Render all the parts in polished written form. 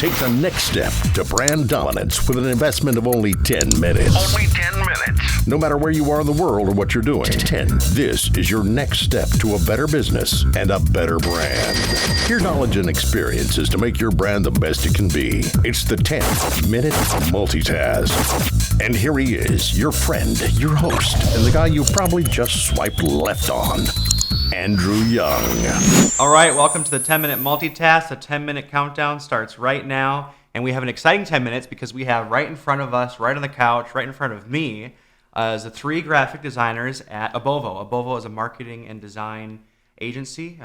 Take the next step to brand dominance with an investment of only 10 minutes. Only 10 minutes. No matter where you are in the world or what you're doing, 10. This is your next step to a better business and a better brand. Your knowledge and experience is to make your brand the best it can be. It's the 10-minute multitask. And here he is, your friend, your host, and the guy you probably just swiped left on. Andrew Young. All right, welcome to the 10-minute multitask. The 10-minute countdown starts right now, and we have an exciting 10 minutes because we have right in front of us, right on the couch, right in front of me, is the three graphic designers at Abovo. Abovo is a marketing and design agency.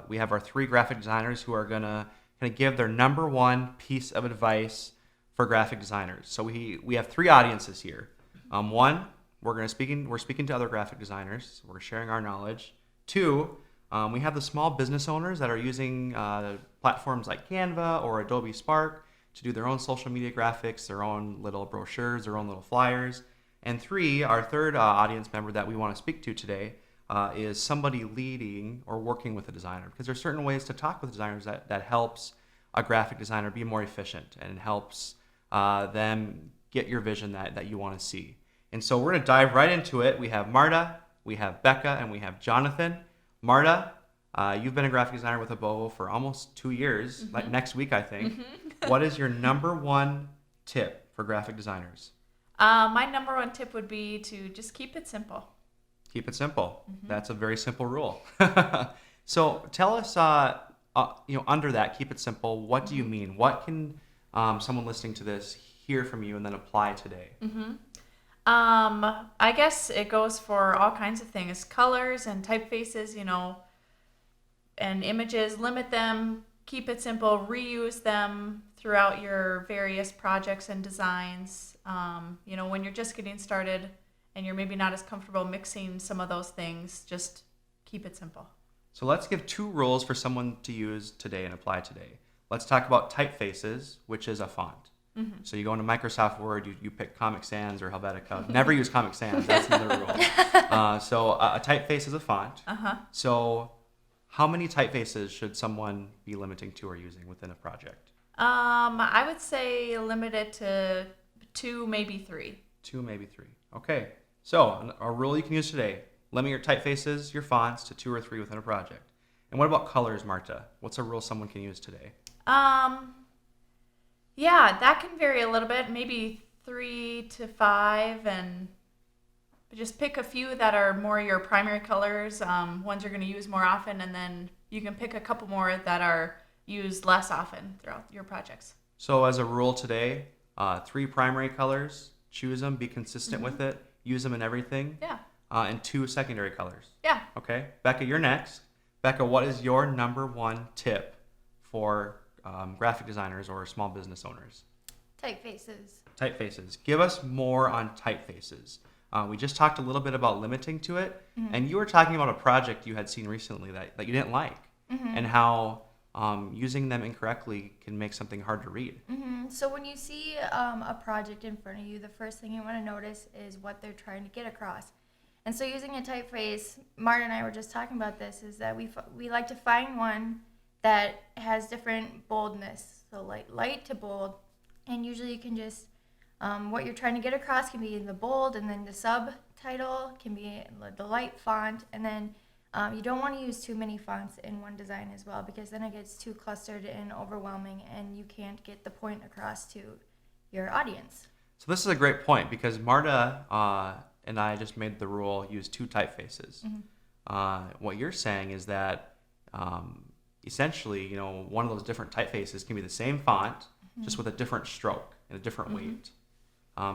We have our three graphic designers who are going to give their number one piece of advice for graphic designers. So we have three audiences here. One, we're speaking to other graphic designers. We're sharing our knowledge. Two, we have the small business owners that are using platforms like Canva or Adobe Spark to do their own social media graphics, their own little brochures, their own little flyers. And three, our third audience member that we want to speak to today is somebody leading or working with a designer, because there's certain ways to talk with designers that helps a graphic designer be more efficient and helps them get your vision that you want to see. And so we're going to dive right into it. We have Marta, we have Bekah, and we have Jonathan. Marta, you've been a graphic designer with Abovo for almost 2 years, like next week, I think. What is your number one tip for graphic designers? My number one tip would be to just keep it simple. Keep it simple. That's a very simple rule. So tell us, under that, keep it simple, what do you mean? What can someone listening to this hear from you and then apply today? I guess it goes for all kinds of things. Colors and typefaces, and images. Limit them, keep it simple, reuse them throughout your various projects and designs. When you're just getting started and you're maybe not as comfortable mixing some of those things, just keep it simple. So let's give 2 rules for someone to use today and apply today. Let's talk about Typefaces, which is a font. So you go into Microsoft Word, you pick Comic Sans or Helvetica. Never use Comic Sans. That's another rule. So a typeface is a font. So how many typefaces should someone be limiting to or using within a project? I would say limit it to 2, maybe 3. 2, maybe 3. Okay. So a rule you can use today: limit your typefaces, your fonts to 2 or 3 within a project. And what about colors, Marta? What's a rule someone can use today? Yeah, that can vary a little bit, maybe 3 to 5, and just pick a few that are more your primary colors, ones you're going to use more often, and then you can pick a couple more that are used less often throughout your projects. So as a rule today, 3 primary colors, choose them, be consistent with it, use them in everything. Yeah. And 2 secondary colors. Yeah. Okay. Bekah, you're next. Bekah, what is your number one tip for graphic designers or small business owners? Typefaces. Typefaces. Give us more on typefaces. We just talked a little bit about limiting to it, and you were talking about a project you had seen recently that you didn't like, and how using them incorrectly can make something hard to read. So when you see a project in front of you, the first thing you want to notice is what they're trying to get across. And so using a typeface, Marta and I were just talking about this, is that we like to find one that has different boldness, so light to bold, and usually you can just what you're trying to get across can be in the bold, and then the subtitle can be the light font, and then you don't want to use too many fonts in one design as well, because then it gets too clustered and overwhelming and you can't get the point across to your audience. So this is a great point, because Marta and I just made the rule use 2 typefaces. What you're saying is that essentially, one of those different typefaces can be the same font, just with a different stroke and a different weight.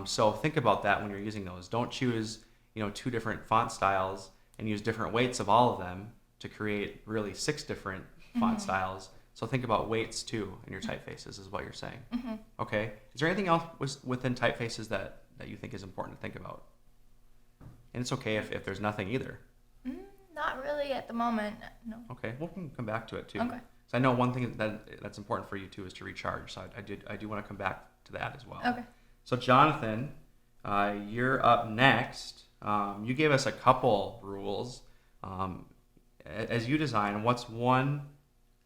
So think about that when you're using those. Don't choose, 2 different font styles and use different weights of all of them to create really 6 different font styles. So think about weights too in your typefaces, is what you're saying. Okay. Is there anything else within typefaces that you think is important to think about? And it's okay if there's nothing either. Not really at the moment, no. Okay, we can come back to it too. Okay. So I know one thing that's important for you too is to recharge. So I do want to come back to that as well. Okay. So Jonathan, you're up next. You gave us a couple rules. As you design, what's one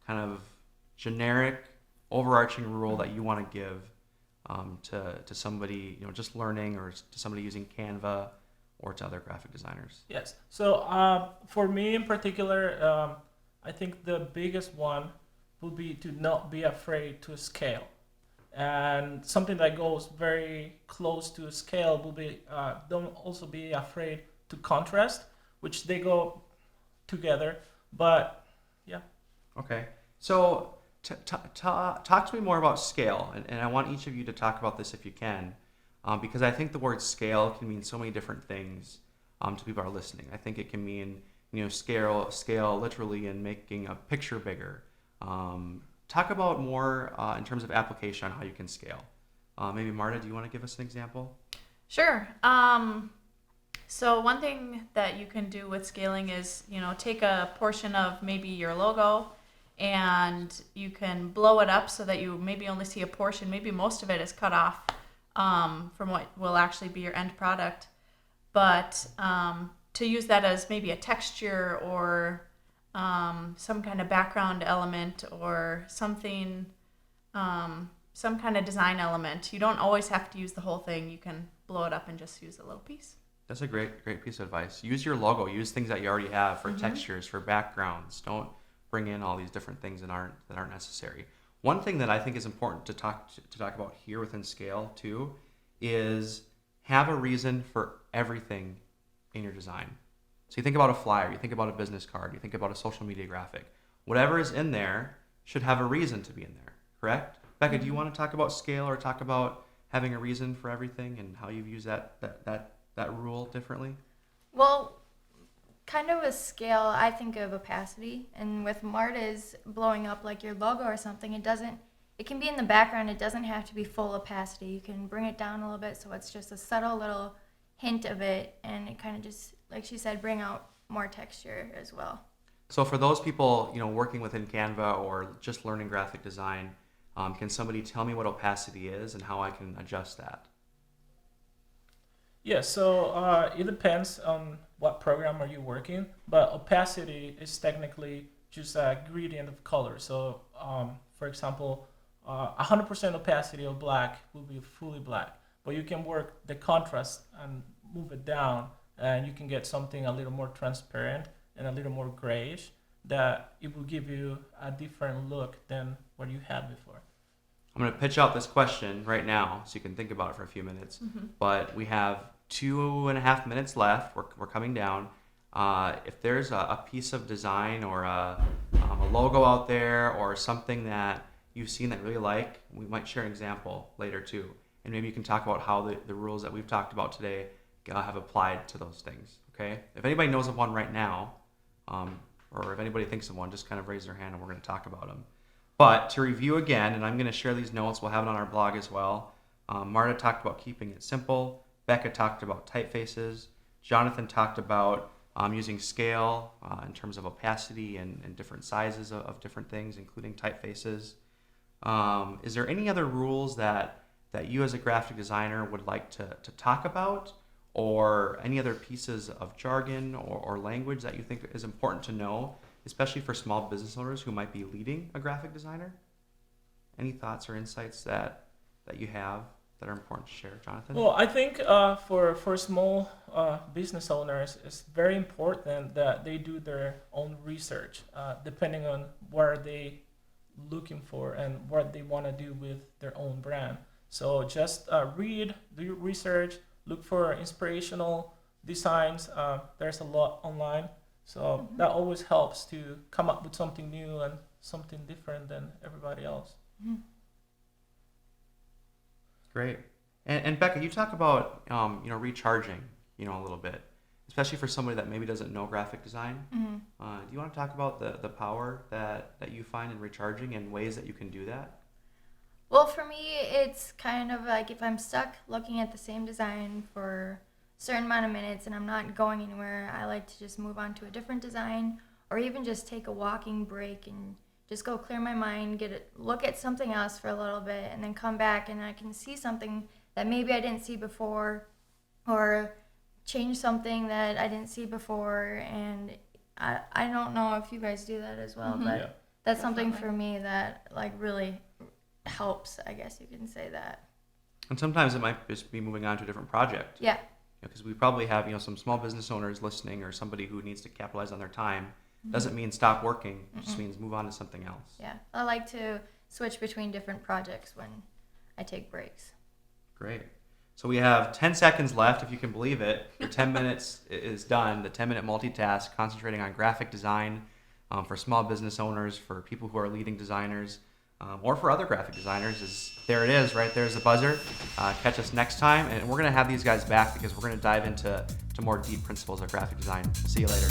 kind of generic overarching rule that you want to give to somebody, just learning, or to somebody using Canva, or to other graphic designers? Yes. So for me in particular, I think the biggest one would be to not be afraid to scale. And something that goes very close to scale will be don't also be afraid to contrast, which they go together. But yeah. Okay. So talk to me more about scale, and I want each of you to talk about this if you can, because I think the word scale can mean so many different things to people who are listening. I think it can mean scale literally in making a picture bigger. Talk about more in terms of application on how you can scale. Maybe Marta, do you want to give us an example? Sure. So one thing that you can do with scaling is, take a portion of maybe your logo and you can blow it up so that you maybe only see a portion. Maybe most of it is cut off from what will actually be your end product. But to use that as maybe a texture or some kind of background element or something, some kind of design element. You don't always have to use the whole thing. You can blow it up and just use a little piece. That's a great piece of advice. Use your logo. Use things that you already have for textures, for backgrounds. Don't bring in all these different things that aren't necessary. One thing that I think is important to talk about here within scale too is have a reason for everything in your design. So you think about a flyer, you think about a business card, you think about a social media graphic. Whatever is in there should have a reason to be in there, correct? Becca, do you want to talk about scale or talk about having a reason for everything and how you've used that rule differently? Well, kind of with scale, I think of opacity, and with Marta's blowing up like your logo or something, it can be in the background. It doesn't have to be full opacity. You can bring it down a little bit so it's just a subtle little hint of it, and it kind of just, like she said, bring out more texture as well. So for those people, working within Canva or just learning graphic design, can somebody tell me what opacity is and how I can adjust that? Yeah, so it depends on what program are you working, but opacity is technically just a gradient of color. So for example, 100% opacity of black will be fully black, but you can work the contrast and move it down, and you can get something a little more transparent and a little more grayish, that it will give you a different look than what you had before. I'm going to pitch out this question right now so you can think about it for a few minutes. But we have 2.5 minutes left. We're coming down. If there's a piece of design or a logo out there or something that you've seen that you really like, we might share an example later too. And maybe you can talk about how the rules that we've talked about today have applied to those things. Okay? If anybody knows of one right now, or if anybody thinks of one, just kind of raise their hand and we're going to talk about them. But to review again, and I'm going to share these notes, we'll have it on our blog as well. Marta talked about keeping it simple. Becca talked about typefaces. Jonathan talked about using scale in terms of opacity and different sizes of different things, including typefaces. Is there any other rules that you as a graphic designer would like to talk about, or any other pieces of jargon or language that you think is important to know, especially for small business owners who might be leading a graphic designer? Any thoughts or insights that you have that are important to share, Jonathan? Well, I think for small business owners, it's very important that they do their own research, depending on what they looking for and what they want to do with their own brand. So just do your research, look for inspirational designs. There's a lot online. So that always helps to come up with something new and something different than everybody else. Great. And Becca, you talk about recharging, a little bit, especially for somebody that maybe doesn't know graphic design. Do you want to talk about the power that you find in recharging and ways that you can do that? Well, for me, it's kind of like if I'm stuck looking at the same design for a certain amount of minutes and I'm not going anywhere, I like to just move on to a different design, or even just take a walking break and just go clear my mind, look at something else for a little bit, and then come back and I can see something that maybe I didn't see before, or change something that I didn't see before. And I don't know if you guys do that as well, but that's something for me that like really helps, I guess you can say that. And sometimes it might just be moving on to a different project. Yeah. Because we probably have, some small business owners listening, or somebody who needs to capitalize on their time. Doesn't mean stop working. It just means move on to something else. Yeah. I like to switch between different projects when I take breaks. Great. So we have 10 seconds left, if you can believe it. Your 10 minutes is done. The 10-minute multitask, concentrating on graphic design for small business owners, for people who are leading designers, or for other graphic designers. There it is, right there's the buzzer. Catch us next time, and we're going to have these guys back because we're going to dive into more deep principles of graphic design. See you later.